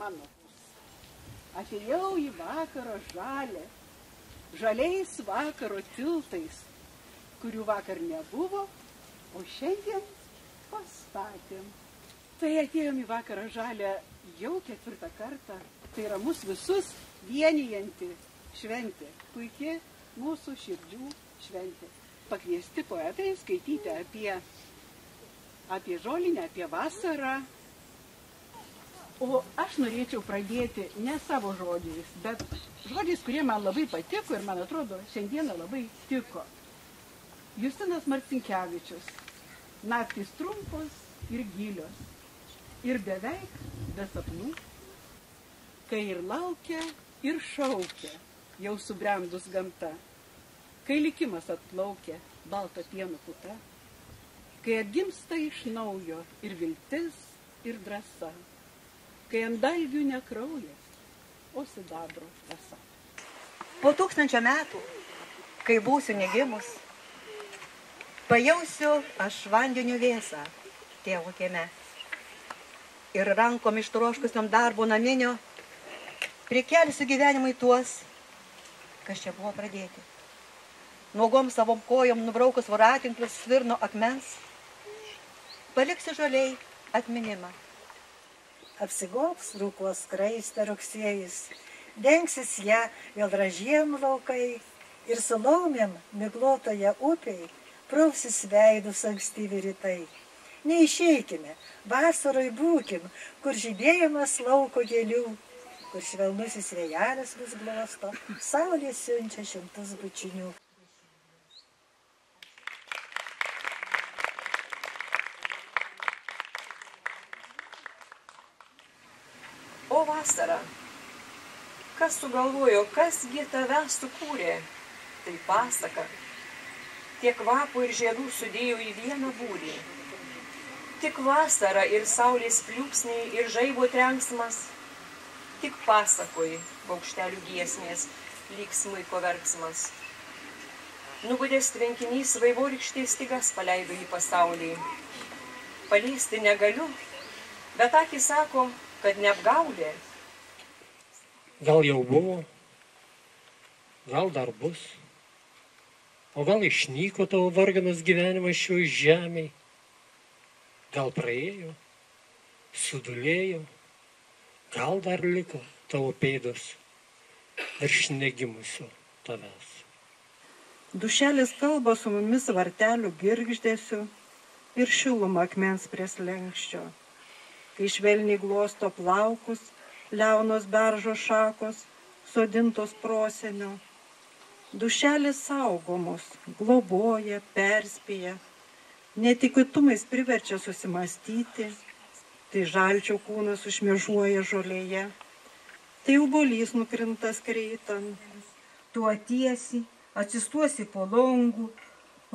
mano. Atėjau į vakaro žalę, žaliais vakaro tiltais, kurių vakar nebuvo, o šiandien pastatėm. Tai atėjom į vakarą žalę jau 4. kartą. Tai yra mus visus vienijanti šventė, puikiai mūsų širdžių šventė. Pakviesti poetai skaityti apie žolinę, apie vasarą. O aš norėčiau pradėti ne savo žodžiais, bet žodžiais, kurie man labai patiko ir, man atrodo, šiandieną labai tiko. Justinas Marcinkevičius. Naktys trumpos ir gilios. Ir beveik be sapnų. Kai ir laukia, ir šaukia, jau subrendus gamta. Kai likimas atplaukia, balto pieno puta. Kai atgimsta iš naujo ir viltis, ir drąsa. Kai ant dalgių ne kraujas, o sidabro tąsa. Po 1000 metų, kai būsiu negimus, pajausiu aš vandeniu vėsą tėvo kieme. Ir rankom ištroškusiom darbo naminio prikelsiu gyvenimui tuos, kas čia buvo pradėti. Nuogom savom kojom nubraukus voratinklius svirno akmens, paliksiu žaliai atminimą. Apsigobs rūkos skraistė rugsėjis, dengsis ją vėl ražiem laukai ir su laumėm miglotoje upėj prausis veidus ankstyvi rytai. Neišeikime, vasaroj būkim, kur žydėjimas lauko gėlių, kur švelnusis vėjelis vis glosto, saulė siunčia šimtus bučinių. O vasara, kas sugalvojo, kasgi tave sukūrė? Tai pasaka. Tiek kvapų ir žiedų sudėjo į vieną būrį. Tik vasara ir saulės pliūpsniai ir žaibo trenksmas. Tik pasakoj paukštelių giesmės, lyg smuiko verksmas. Nubudęs tvenkinys vaivorykštės stygas paleido į pasaulį. Paliesti negaliu, bet akys sako, kad neapgaulė. Gal jau buvo, gal dar bus, o gal išnyko tavo varganas gyvenimas šioj žemėj, gal praėjo, sudulėjo, gal dar liko tavo pėdos virš negimusio tavęs. Dušelis kalba su mumis vartelių girgždėsiu ir šilumą akmens prie slenkščio. Kai švelniai glosto plaukus, liaunos beržo šakos, sodintos prosenio. Dušelis saugo mus, globoja, perspėja, netikėtumais priverčia susimastyti, tai žalčio kūnas užmiežuoja žolėje, tai obuolys nukrinta skreitant. Tu atiesi, atsistuosi po longu,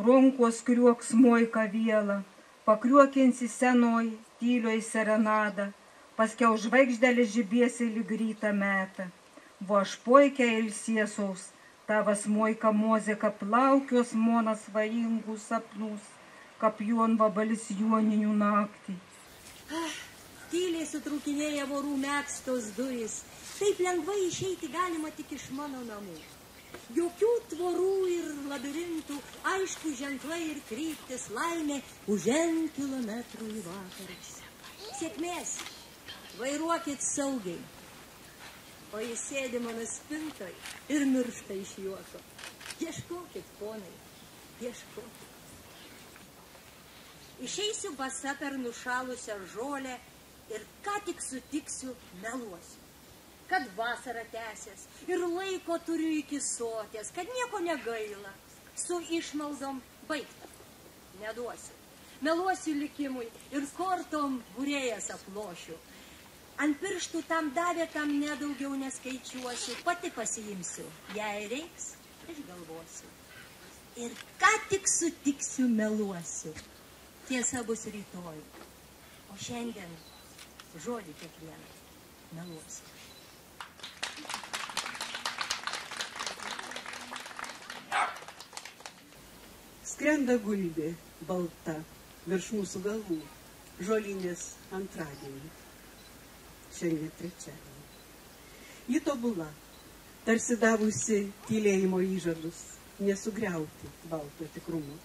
ronkos kriuoks moika vėlą, pakriuokinsi senoj, tylioj serenadą, paskiau žvaigždelės žibiesi lyg rytą metą. Vo aš poikia ilsiesaus, tavas moika mozika plaukios monas svajingų sapnus, kap juon vabalis juoninių naktį. Tyliai sutrūkinėja vorų megztos durys, taip lengvai išeiti galima tik iš mano namų. Jokių tvorų ir labirintų, aišku ženklai ir kryptis, laimė už N kilometrų į vakarus. Sėkmės, vairuokit saugiai. O jis sėdi mano spintoj ir miršta iš juoko. Ieškokit, ponai, ieškokit. Išeisiu basa per nušalusią žolę ir ką tik sutiksiu, meluosiu. Kad vasara tęsės ir laiko turiu iki soties, kad nieko negaila. Su išmaldom baigta. Neduosiu. Meluosiu likimui ir kortom būrėjas aplošiu. Ant pirštų tam davė, tam nedaugiau neskaičiuosiu. Pati pasiimsiu. Jei reiks, išgalvosiu. Ir ką tik sutiksiu, meluosiu. Tiesa bus rytoj. O šiandien žodį kiekvieną meluosiu. Skrenda gulbė balta virš mūsų galvų, žolinės antradienį. šiandien trečiadienį. Ji tobula, tarsi davusi tylėjimo įžadus, nesugriauti balto tikrumo.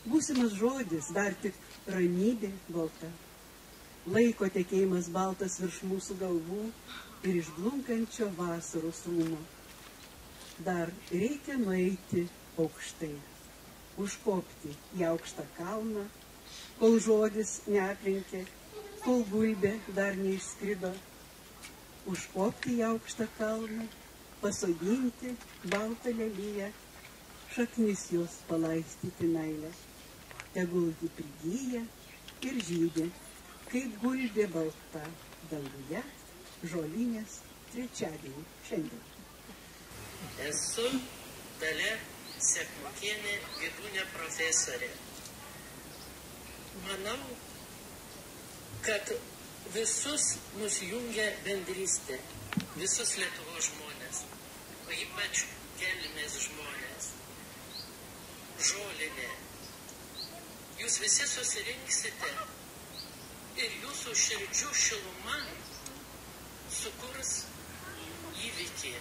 Būsimas žodis dar tik ramybė balta, laiko tekėjimas baltas virš mūsų galvų ir išblunkančio vasaros rūmo. Dar reikia nueiti aukštai, užkopti į aukštą kalną, kol žodis neaplinkė, kol gulbė dar neišskrido. Užkopti į aukštą kalną, pasodinti baltą leliją, šaknis jos palaistyti meilę. Tegul ji prigyja ir žydė, kaip gulbė balta danguje, žolinės trečiadienį šiandien. Esu Dalia Sekmokienė, Vydūnė profesorė. Manau, kad visus mus jungia bendrystė, visus Lietuvos žmonės, o ypač Kelmės žmonės. Žolinė. Jūs visi susirinksite ir jūsų širdžių šiluma sukurs įvykį.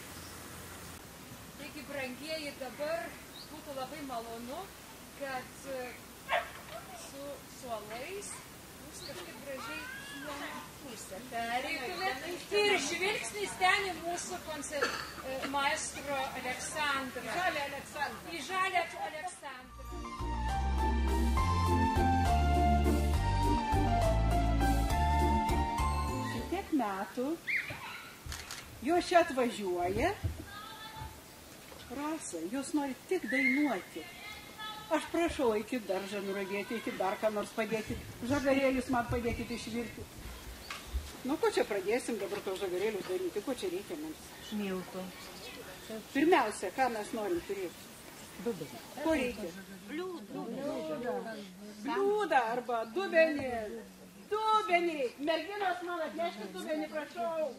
Taigi, brangieji, dabar būtų labai malonu, kad su suolais jūs kažkaip gražiai į pusę pereitumėt ir žvilgsnis ten į mūsų maestro Aleksandrą. Į žalę Aleksandrą. Šitiek metų jos čia atvažiuoja. Rasa, jūs nori tik dainuoti. Aš prašau, eikit daržą nuravėti, eikit dar ką nors padėti. Žagarėlius man padėkit išvirti. Nu, ko čia pradėsim dabar to žagarėlius daryti? Ko čia reikia mums? Miltų. Pirmiausia, ką mes norim turėti? Dubenį. Ko reikia? Bliūdą arba dubenį. Dubenį. Merginos man atneškit dubenį, prašau.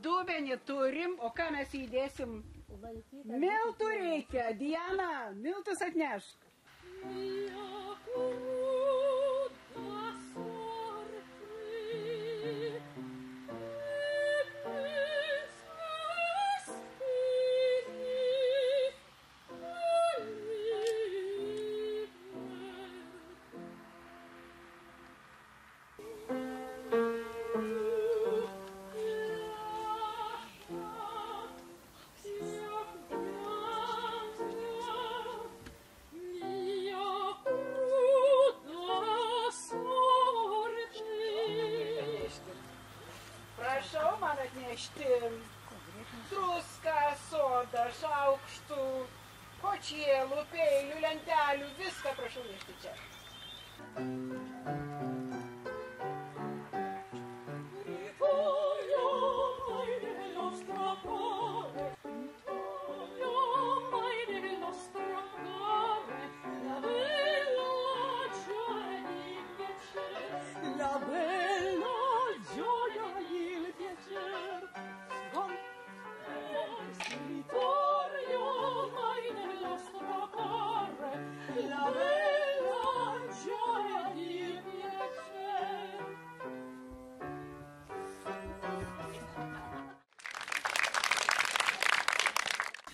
Dubenį turim, o ką mes įdėsim? Miltų reikia. Diana, miltus atnešk. Prašau man atnešti druską, sodą, šaukštų, kočielų, peilių, lentelių, viską prašau nešti čia.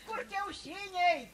Kur kiaušiniai?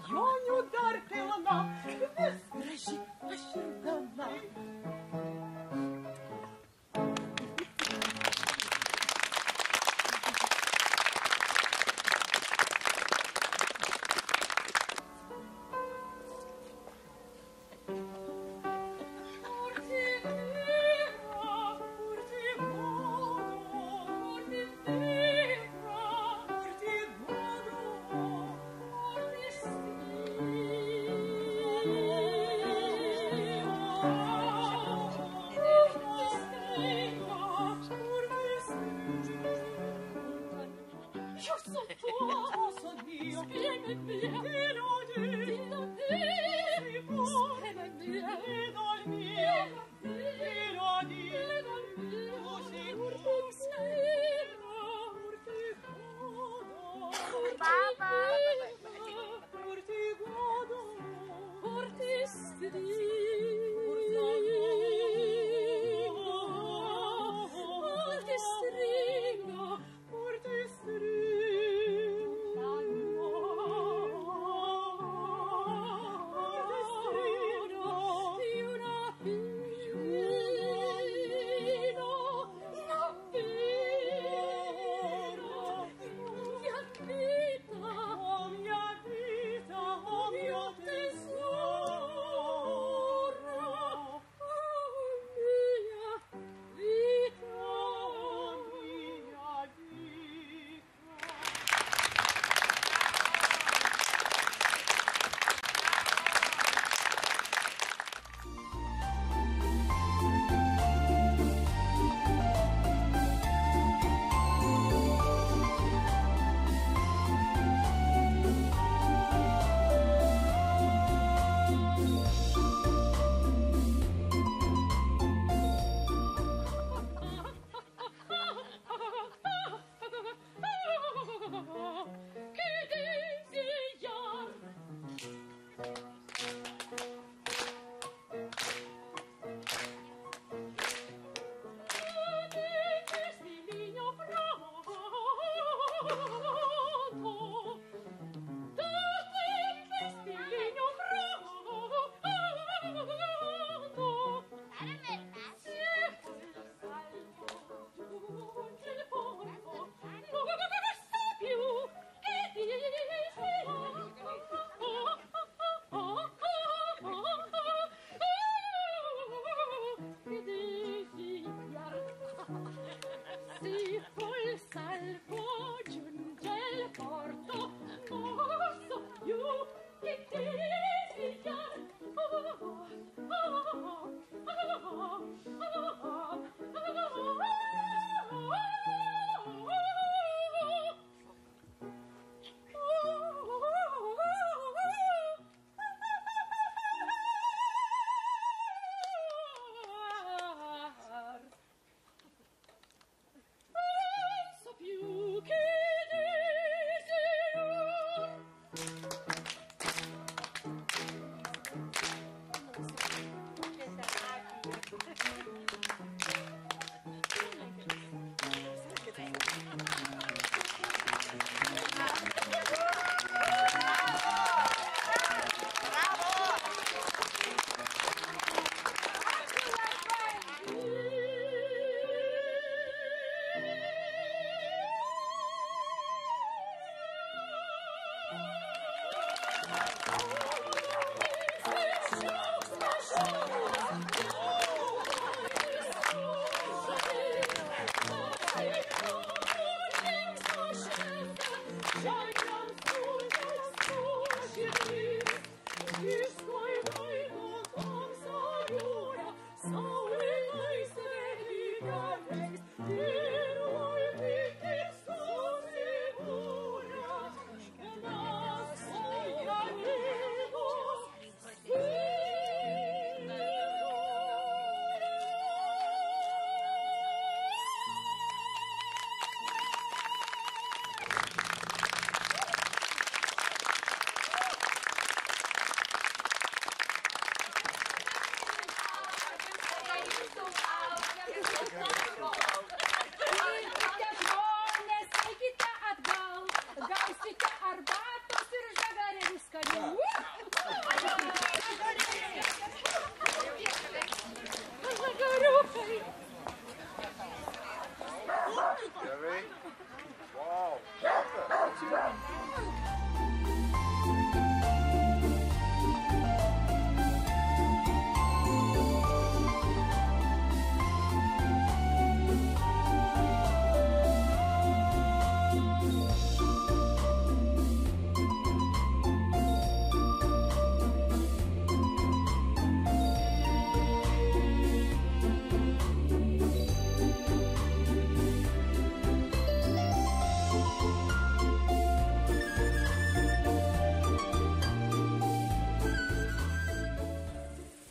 svajonių dar pilna, vis graži aš ir gana.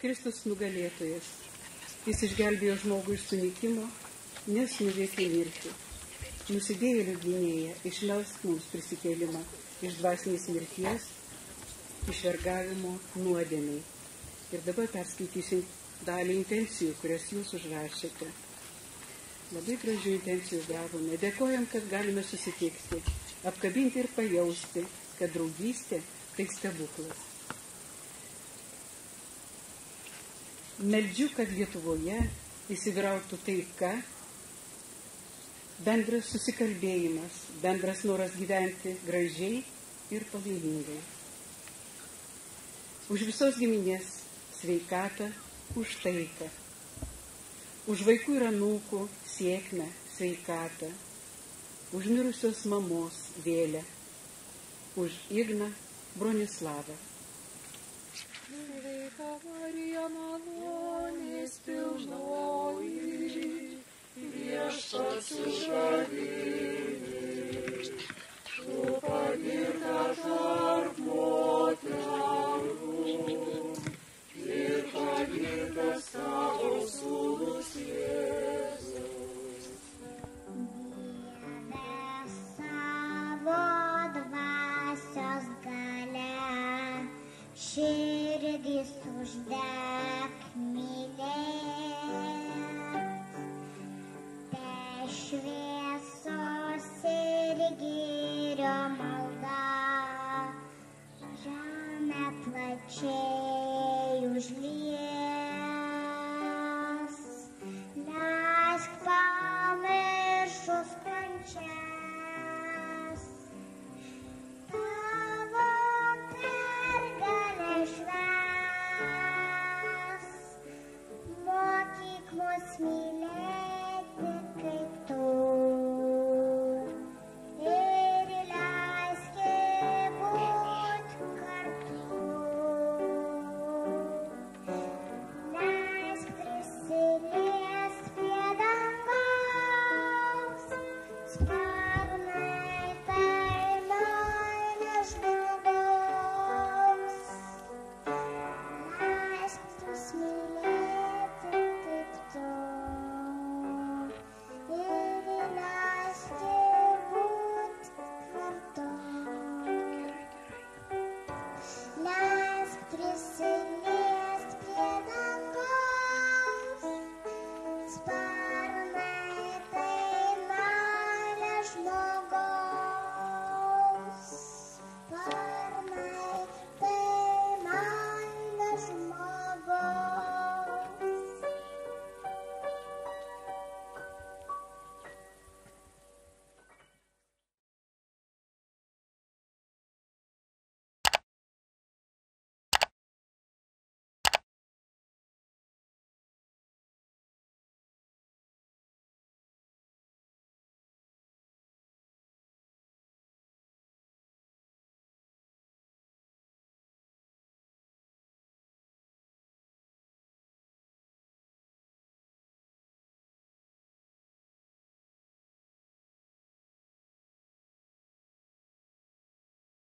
Kristus nugalėtojas. Jis išgelbėjo žmogų iš sunikimo, nes nuveikė mirtį. Nusidėjėlių gynėja, išmelsk mums prisikėlimą iš dvasinės mirties, iš vergavimo nuodėmiai. Ir dabar perskaitysim dalį intencijų, kurias jūs užrašėte. Labai gražių intencijų gavome. Dėkojam, kad galime susitikti, apkabinti ir pajausti, kad draugystė tai stebuklas. Meldžiu, kad Lietuvoje įsivyrautų taika, bendras susikalbėjimas, bendras noras gyventi gražiai ir palaimingai. Už visos giminės sveikatą, už taiką. Už vaikų ir anūkų sėkmę, sveikatą. Už mirusios mamos vėlę. Už Igną Bronislavą. Sveika Marija, malonės pilnoji, viešpats su tavimi, tu pagirta tarp moterų, ir pagirtas tavo sūnus Jėzus. Dieve savo dvasios galia, širdis uždek mylėt, te šviesos ir gėrio malda, žemę plačiai užliet.